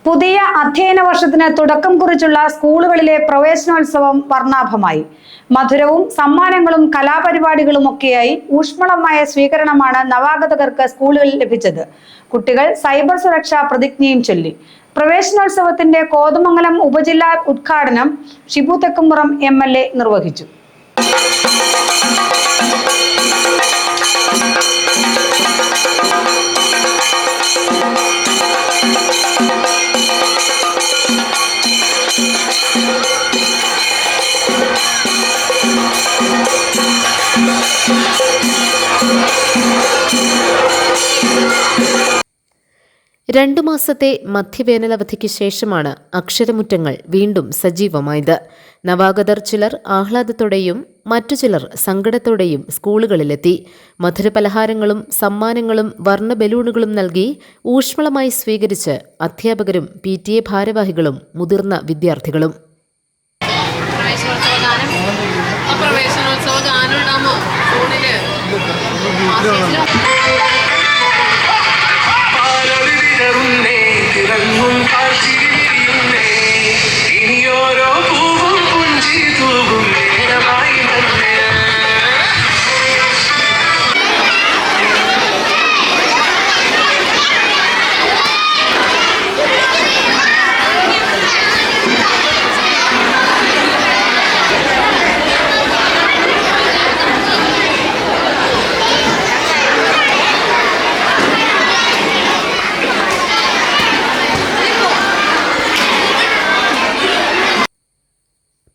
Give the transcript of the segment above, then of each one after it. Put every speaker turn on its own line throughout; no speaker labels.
പുതിയ അധ്യയന വർഷത്തിന് തുടക്കം കുറിച്ചുള്ള സ്കൂളുകളിലെ പ്രവേശനോത്സവം വർണ്ണാഭമായി. മധുരവും സമ്മാനങ്ങളും കലാപരിപാടികളും ഒക്കെയായി ഊഷ്മളമായ സ്വീകരണമാണ് നവാഗതകർക്ക് സ്കൂളുകളിൽ ലഭിച്ചത്. കുട്ടികൾ സൈബർ സുരക്ഷാ പ്രതിജ്ഞയും ചൊല്ലി. പ്രവേശനോത്സവത്തിന്റെ കോതമംഗലം ഉപജില്ലാ ഉദ്ഘാടനം ഷിബു തെക്കുംപുറം MLA നിർവഹിച്ചു.
രണ്ടു മാസത്തെ മധ്യവേനലവധിക്ക് ശേഷമാണ് അക്ഷരമുറ്റങ്ങൾ വീണ്ടും സജീവമായത്. നവാഗതർ ചിലർ ആഹ്ലാദത്തോടെയും മറ്റു ചിലർ സങ്കടത്തോടെയും സ്കൂളുകളിലെത്തി. മധുരപലഹാരങ്ങളും സമ്മാനങ്ങളും വർണ്ണ ബലൂണുകളും നൽകി ഊഷ്മളമായി സ്വീകരിച്ച് അധ്യാപകരും PTA ഭാരവാഹികളും മുതിർന്ന വിദ്യാർത്ഥികളും.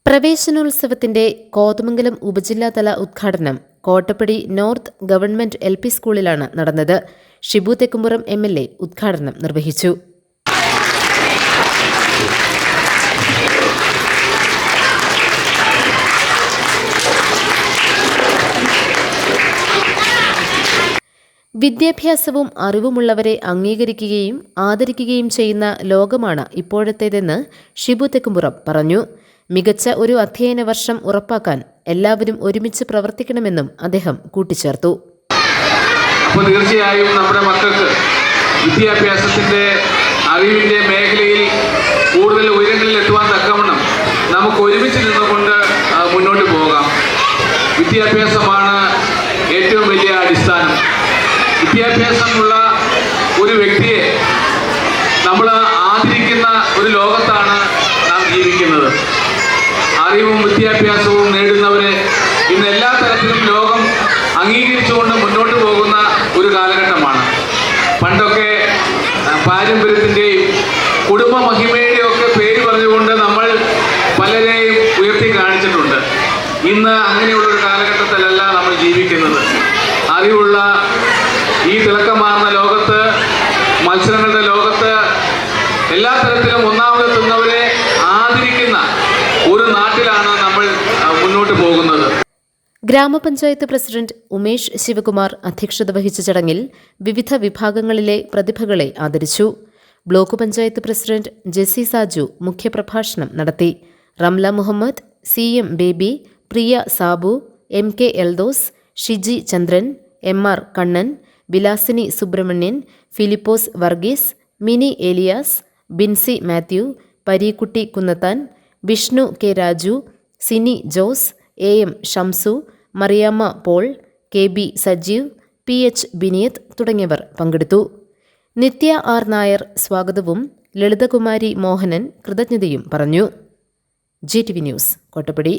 പ്രവേശനോത്സവത്തിന്റെ കോതമംഗലം ഉപജില്ലാതല ഉദ്ഘാടനം കോട്ടപ്പടി നോർത്ത് ഗവൺമെന്റ് LP സ്കൂളിലാണ് നടന്നത്. ഷിബു തെക്കുംപുറം MLA ഉദ്ഘാടനം നിർവഹിച്ചു. വിദ്യാഭ്യാസവും അറിവുമുള്ളവരെ അംഗീകരിക്കുകയും ആദരിക്കുകയും ചെയ്യുന്ന ലോകമാണ് ഇപ്പോഴത്തേതെന്ന് ഷിബു തെക്കുംപുറം പറഞ്ഞു. മികച്ച ഒരു അധ്യയന വർഷം ഉറപ്പാക്കാൻ എല്ലാവരും ഒരുമിച്ച് പ്രവർത്തിക്കണമെന്നും അദ്ദേഹം കൂട്ടിച്ചേർത്തു.
അപ്പോൾ തീർച്ചയായും നമ്മുടെ മക്കൾക്ക് വിദ്യാഭ്യാസത്തിന്റെ അറിവിന്റെ മേഖലയിൽ കൂടുതൽ ഉയരങ്ങളിൽ എത്തുവാൻ തക്കവണ്ണം നമുക്ക് ഒരുമിച്ച് നിന്നുകൊണ്ട് മുന്നോട്ട് പോകാം. വിദ്യാഭ്യാസമാണ് ഏറ്റവും വലിയ അടിസ്ഥാനം. വിദ്യാഭ്യാസമുള്ള ഒരു വ്യക്തിയെ നമ്മൾ ആദരിക്കുന്ന ഒരു ലോകത്താണ് നാം ജീവിക്കുന്നത്. അറിവും വിദ്യാഭ്യാസവും നേടുന്നവരെ ഇന്ന് എല്ലാ തരത്തിലും ലോകം അംഗീകരിച്ചുകൊണ്ട് മുന്നോട്ട് പോകുന്ന ഒരു കാലഘട്ടമാണ്. പണ്ടൊക്കെ പാരമ്പര്യത്തിൻ്റെയും കുടുംബ മഹിമയുടെയും ഒക്കെ പേര് പറഞ്ഞുകൊണ്ട് നമ്മൾ പലരെയും ഉയർത്തി കാണിച്ചിട്ടുണ്ട്. ഇന്ന് അങ്ങനെയുള്ളൊരു കാലഘട്ടത്തിലല്ല നമ്മൾ ജീവിക്കുന്നത്. അറിവുള്ള ഈ തിളക്കമാർന്ന ലോകത്ത്, മത്സരങ്ങളുടെ ലോകത്ത് എല്ലാ തരത്തിലും ഒന്നാമതെത്തുന്നവരെ ആദരിക്കുന്ന ഒരു നാട്ടിലാണ് നമ്മൾ മുന്നോട്ട് പോകുന്നത്.
ഗ്രാമപഞ്ചായത്ത് പ്രസിഡന്റ് ഉമേഷ് ശിവകുമാർ അധ്യക്ഷത വഹിച്ച ചടങ്ങിൽ വിവിധ വിഭാഗങ്ങളിലെ പ്രതിഭകളെ ആദരിച്ചു. ബ്ലോക്ക് പഞ്ചായത്ത് പ്രസിഡന്റ് ജെസ്സി സാജു മുഖ്യപ്രഭാഷണം നടത്തി. Ramla Muhammad, CM Baby, Priya Sabu, MK Eldhose, Shiji Chandran, MR Kannan, Vilasini Subramanian, Philipose Varghese, Mini Elias, Binsy Mathew, Pareekutty Kunnathan, Vishnu K Raju, Sini Jose, AM Shamsu, Mariamma Paul, KB Sajeev, PH Biniyath തുടങ്ങിയവർ പങ്കെടുത്തു. നിത്യ R നായർ സ്വാഗതവും ലളിതകുമാരി മോഹനൻ കൃതജ്ഞതയും പറഞ്ഞു. GTV news Kottappadi.